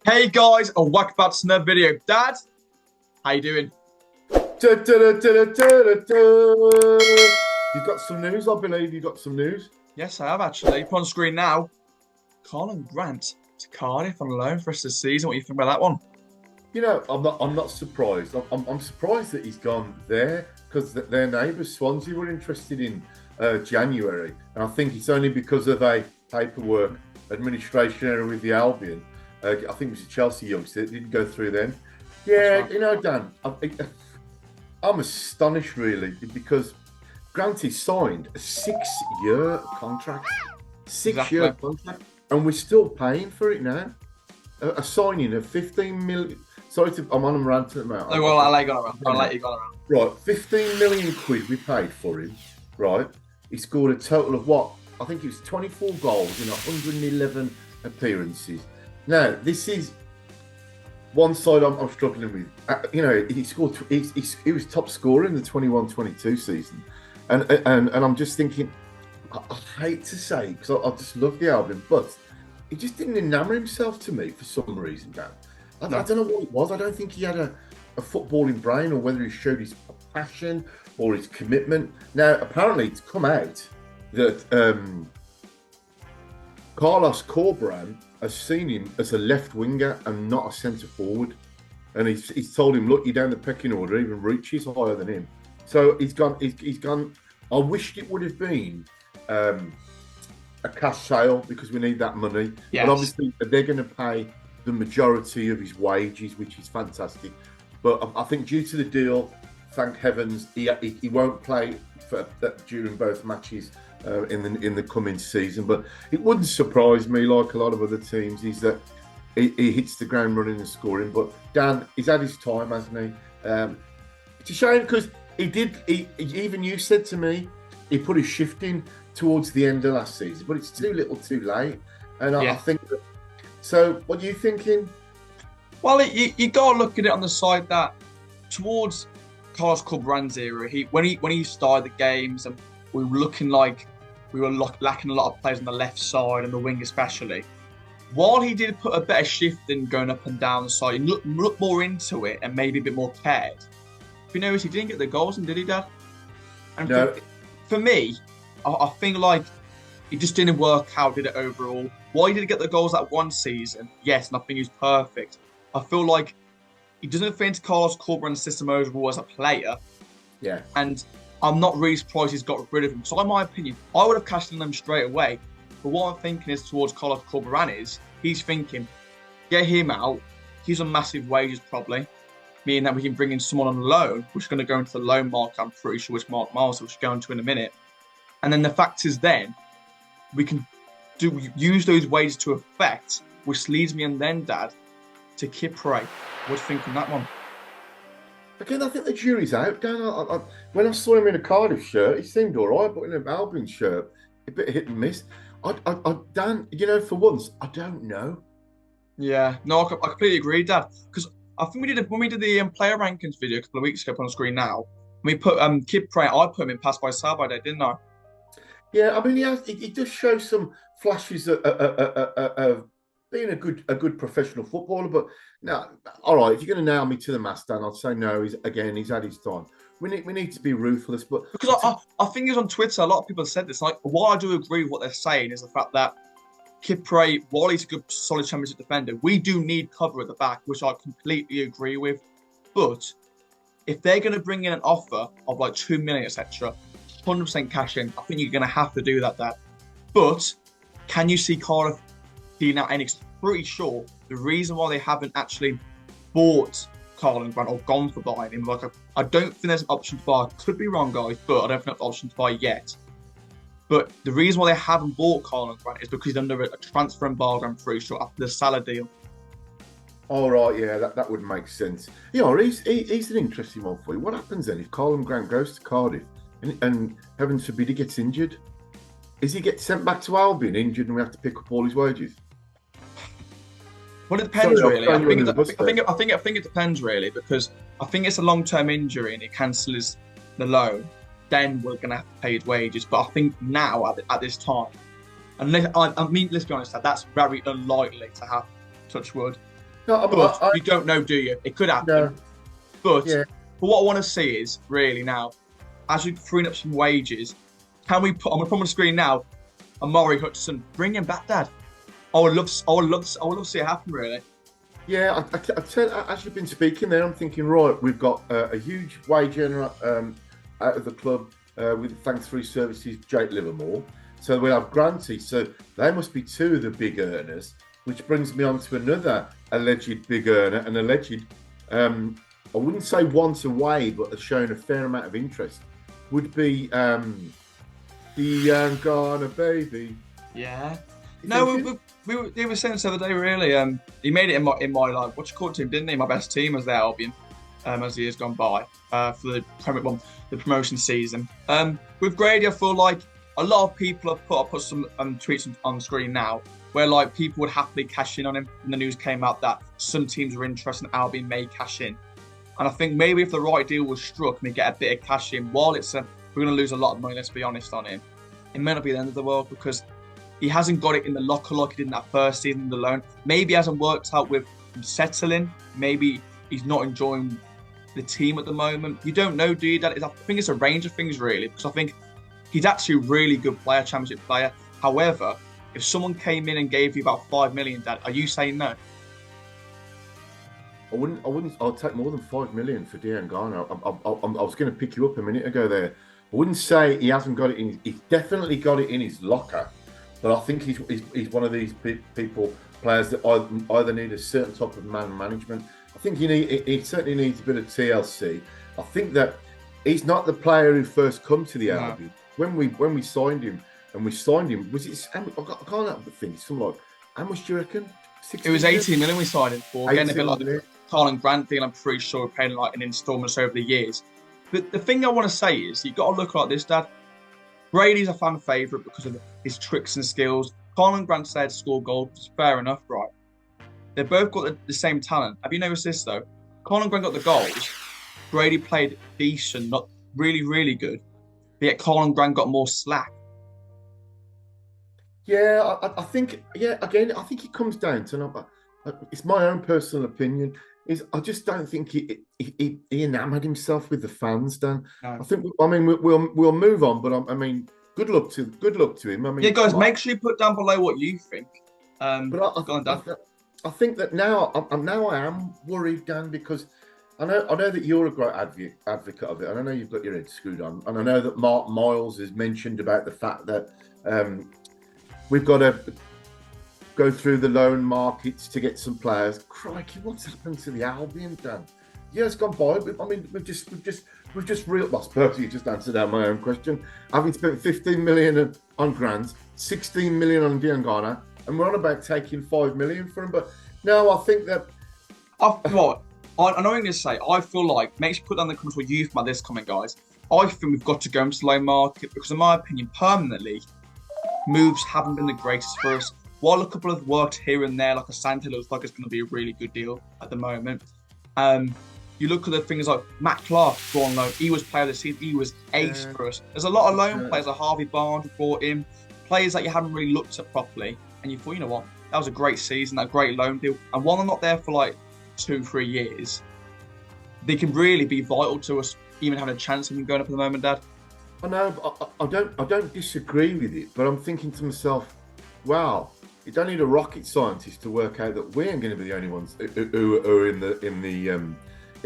Hey guys, and welcome back to another video. Dad, how you doing? You've got some news, I believe. You've got some news. Yes, I have actually. Put on screen now. Karlen Grant to Cardiff on loan for the rest of the season. What do you think about that one? You know, I'm not surprised. I'm surprised that he's gone there because their neighbours Swansea were interested in January, and I think it's only because of a paperwork administration error with the Albion. I think it was a Chelsea youngster that didn't go through then. Yeah, right. You know, Dan, I'm astonished really because Grant is signed a 6-year contract. Six-year contract, and we're still paying for it now. A signing of 15 million. Sorry, I'm on a rant at the moment. No, well, I'll let you go around. I'll let you go around. Right, 15 million quid we paid for him. Right, he scored a total of what? I think it was 24 goals in 111 appearances. Now, this is one side I'm struggling with. You know, he scored. He was top scorer in the 21-22 season, and I'm just thinking, I hate to say because I just love the Albion, but he just didn't enamour himself to me for some reason, Dan. I don't know what it was. I don't think he had a footballing brain, or whether he showed his passion or his commitment. Now, apparently, it's come out that Karlan Grant has seen him as a left winger and not a centre forward, and he's told him, look, you're down the pecking order. Even Rucci's higher than him, so he's gone. He's gone. I wished it would have been a cash sale because we need that money. Yes. But obviously they're going to pay the majority of his wages, which is fantastic. But I think due to the deal, thank heavens, he won't play during both matches in the coming season. But it wouldn't surprise me, like a lot of other teams, is that he hits the ground running and scoring. But Dan, he's had his time, hasn't he? It's a shame because even you said to me, he put his shift in towards the end of last season, but it's too little too late. And I think that, so what are you thinking? Well, you got to look at it on the side that towards Karlan Grant's era, when he started the games, and we were looking like we were lacking a lot of players on the left side and the wing especially. While he did put a better shift in going up and down the side, he looked more into it and maybe a bit more cared. If you notice, he didn't get the goals, and did he, Dad? And no. For me, I think like it just didn't work out, did it overall? Why did he get the goals that one season? Yes, and I think he was perfect. I feel like he doesn't fit into Karlan Grant's system overall as a player. Yeah. And I'm not really surprised he's got rid of him. So in my opinion, I would have cashed in him straight away. But what I'm thinking is towards Karlan Grant is, he's thinking, get him out. He's on massive wages probably, meaning that we can bring in someone on loan, which is going to go into the loan market, I'm pretty sure, which Mark Miles, which we'll go into in a minute. And then the fact is then, we can use those wages to effect, which leads me and then, Dad, to Kipre. What do you think on that one? Again, I think the jury's out, Dan. When I saw him in a Cardiff shirt, he seemed all right, but in an Albion shirt, a bit hit and miss. Dan, you know, for once, I don't know. Yeah, no, I completely agree, Dad. Because I think when we did the player rankings video a couple of weeks ago, on the screen now, we put Kipre, I put him in pass by Saba, didn't I? Yeah, I mean, he does show some flashes of being a good professional footballer. But now, all right, if you're going to nail me to the mast, Dan, I'd say no. He's had his time. We need to be ruthless, but because I think it's on Twitter, a lot of people have said this. Like, what I do agree with what they're saying is the fact that Kipre, while he's a good, solid championship defender, we do need cover at the back, which I completely agree with. But if they're going to bring in an offer of like 2 million, etc., 100% cash in, I think you're going to have to do that, Dad. But can you see Cardiff dealing out any? Pretty sure the reason why they haven't actually bought Karlan Grant or gone for buying him, I don't think there's an option to buy. I could be wrong, guys, but I don't think there's an option to buy yet. But the reason why they haven't bought Karlan Grant is because he's under a transfer embargo, I'm pretty sure, after the Salah deal. All right, yeah, that would make sense. Yeah, he's an interesting one for you. What happens then if Karlan Grant goes to Cardiff and heaven forbid he gets injured? Is he get sent back to Albion injured and we have to pick up all his wages? Well, it depends really. I think it depends really, because I think it's a long-term injury and it cancels the loan. Then we're going to have to pay his wages. But I think now at this time, and let's be honest, that's very unlikely to happen. Touch wood. No, But you don't know, do you? It could happen. no, But yeah, what I want to see is really now, as you're freeing up some wages, can we put? I'm gonna put on the screen now. Amari Hudson, bring him back, Dad. I would love to see it happen. Really. yeah. I tell, as you've been speaking there, I'm thinking, right, we've got a huge wage earner out of the club with thanks for his services, Jake Livermore. So we'll have Granty. So they must be two of the big earners, which brings me on to another alleged big earner, an alleged, I wouldn't say once away, but has shown a fair amount of interest, would be Diongana, baby. Yeah. No, we were saying this the other day. Really, he made it in my like what you call team, didn't he? My best team as their Albion, as the years gone by, for the the promotion season. With Grady, I feel like a lot of people have put some tweets on screen now, where like people would happily cash in on him. And the news came out that some teams were interested, and Albion may cash in. And I think maybe if the right deal was struck and we get a bit of cash in, while we're going to lose a lot of money, let's be honest on him, it may not be the end of the world because he hasn't got it in the locker like he did in that first season alone. Maybe he hasn't worked out with him settling. Maybe he's not enjoying the team at the moment. You don't know, do you? I think it's a range of things, really, because I think he's actually a really good player, championship player. However, if someone came in and gave you about 5 million, Dad, are you saying no? I wouldn't. I'll take more than 5 million for Diongana. I was going to pick you up a minute ago there. I wouldn't say he hasn't got it in. He's definitely got it in his locker, but I think he's one of these players that either need a certain type of man management. I think he certainly needs a bit of TLC. I think that he's not the player who first come to the Albion. When we signed him, was it? I can't help but think something like, how much do you reckon? It was 18 million we signed him for. Again, a bit like the Karlen Grant deal. I'm pretty sure we're paying like in instalments over the years. But the thing I want to say is, you've got to look like this, Dad. Brady's a fan favourite because of his tricks and skills. Karlen Grant said score goals, fair enough, right? They both got the same talent. Have you noticed this though? Karlen Grant got the goals. Brady played decent, not really, really good. But yet Karlen Grant got more slack. Yeah, I think. Yeah, again, I think it comes down to. It's my own personal opinion. I just don't think he enamoured himself with the fans, Dan. No. I think. I mean, we'll move on, but I mean, good luck to him. I mean, yeah, guys, make sure you put down below what you think. But I think that now I am worried, Dan, because I know that you're a great advocate of it, and I know you've got your head screwed on, and I know that Mark Miles has mentioned about the fact that we've got to go through the loan markets to get some players. Crikey, what's happened to the Albion, Dan? Yeah, it's gone by. I mean, we've just real. Well, Percy, you just answered out my own question. Having spent 15 million on Grant, 16 million on Diongana, and we're on about taking 5 million for him. But no, I think that. I know what I'm going to say. I feel like, make sure you put down in the comments what you think about this comment, guys. I think we've got to go into the loan market because, in my opinion, permanently, moves haven't been the greatest for us. While a couple have worked here and there, like a Santa looks like it's going to be a really good deal at the moment. You look at the things like Matt Clark brought on loan. He was player of the season. He was ace for us. There's a lot of loan players like Harvey Barnes brought in, players that you haven't really looked at properly. And you thought, you know what, that was a great season, that great loan deal. And while they're not there for like 2-3 years, they can really be vital to us even having a chance of them going up at the moment, Dad. I know, I don't disagree with it, but I'm thinking to myself, wow, you don't need a rocket scientist to work out that we ain't going to be the only ones who are in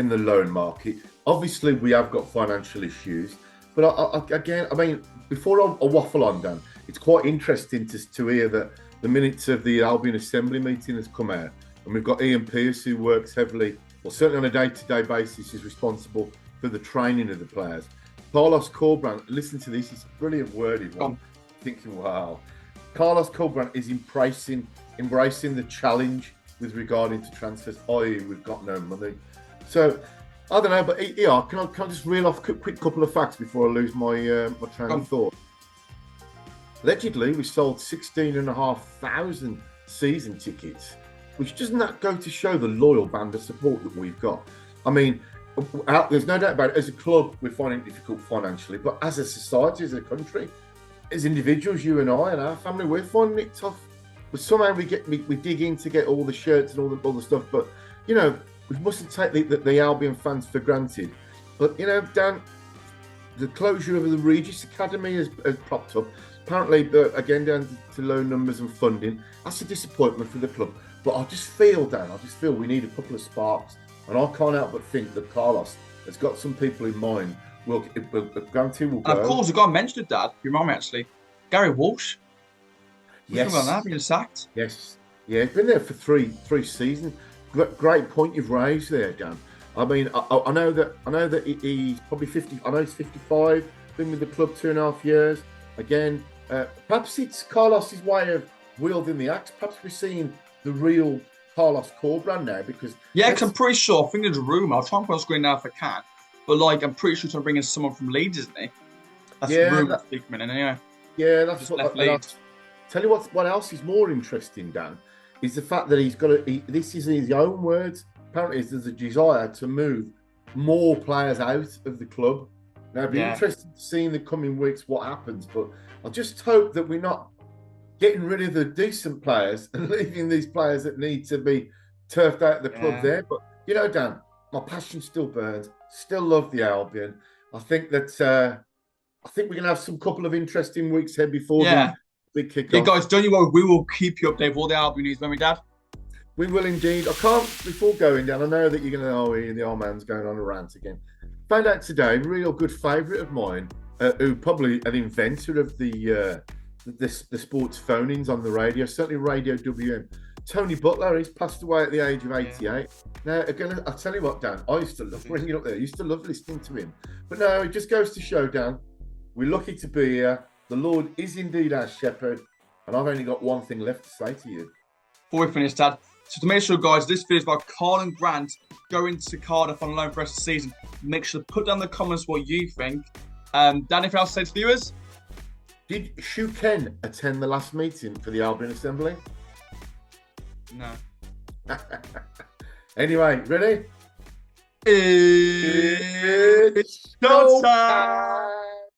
the loan market. Obviously, we have got financial issues, but again, I mean, before I waffle on, Dan, it's quite interesting to hear that the minutes of the Albion Assembly meeting has come out, and we've got Ian Pearce, who works heavily, well, certainly on a day-to-day basis, is responsible for the training of the players. Carlos Corbrand, listen to this, it's a brilliant worded one. Thinking, wow. Carlos Corbrand is embracing the challenge with regarding to transfers, i.e. we've got no money. So, I don't know, but yeah, can I just reel off a quick couple of facts before I lose my train of thought? Allegedly, we sold 16,500 season tickets, which doesn't that go to show the loyal band of support that we've got? I mean, there's no doubt about it. As a club, we're finding it difficult financially, but as a society, as a country, as individuals, you and I and our family, we're finding it tough. but somehow we dig in to get all the shirts and all the stuff. But you know, we mustn't take the Albion fans for granted. But you know, Dan, the closure of the Regis Academy has popped up. Apparently, again, down to low numbers and funding. That's a disappointment for the club. But I just feel, Dan, we need a couple of sparks. And I can't help but think that Carlos has got some people in mind. Guarantee will go. And of course, the guy mentioned it, Dad. You remind me, actually. Gary Walsh. Yes. On that, being sacked. Yes. Yeah, he's been there for three seasons. Great point you've raised there, Dan. I mean, I know that he's probably 50. I know he's 55. Been with the club 2.5 years. Again, perhaps it's Carlos's way of wielding the axe. Perhaps we're seeing the real Carlos Corbrand now, because because I'm pretty sure. I think there's a rumor. I'll try and put on the screen now if I can. But like, I'm pretty sure he's trying to bring in someone from Leeds, isn't he? That's the rumor speaking in anyway. Yeah, that's what. Tell you what else is more interesting, Dan, is the fact that he's got this is in his own words. Apparently, there's a desire to move more players out of the club. Now, it'd be interesting to see in the coming weeks what happens. But I just hope that we're not getting rid of the decent players and leaving these players that need to be turfed out of the club there. But, you know, Dan, my passion still burns. Still love the Albion. I think that we're going to have some couple of interesting weeks here before the big kick-off. Yeah, guys, don't you worry. We will keep you updated with all the Albion news, won't we, Dad? We will indeed. I can't, before going down, I know that you're going to, the old man's going on a rant again. Found out today, a real good favourite of mine, who probably an inventor of the sports phone-ins on the radio, certainly Radio WM. Tony Butler, he's passed away at the age of 88. Yeah. Now, again, I'll tell you what, Dan, I used to love bringing it up there. I used to love listening to him. But no, it just goes to show, Dan, we're lucky to be here. The Lord is indeed our shepherd. And I've only got one thing left to say to you. Before we finish, Dad, so to make sure, guys, this video is about Karlen Grant going to Cardiff on loan for the rest of the season. Make sure to put down in the comments what you think. Dan, anything else to say to the viewers? Did Shu Ken attend the last meeting for the Albion Assembly? No. Anyway, ready? It's showtime!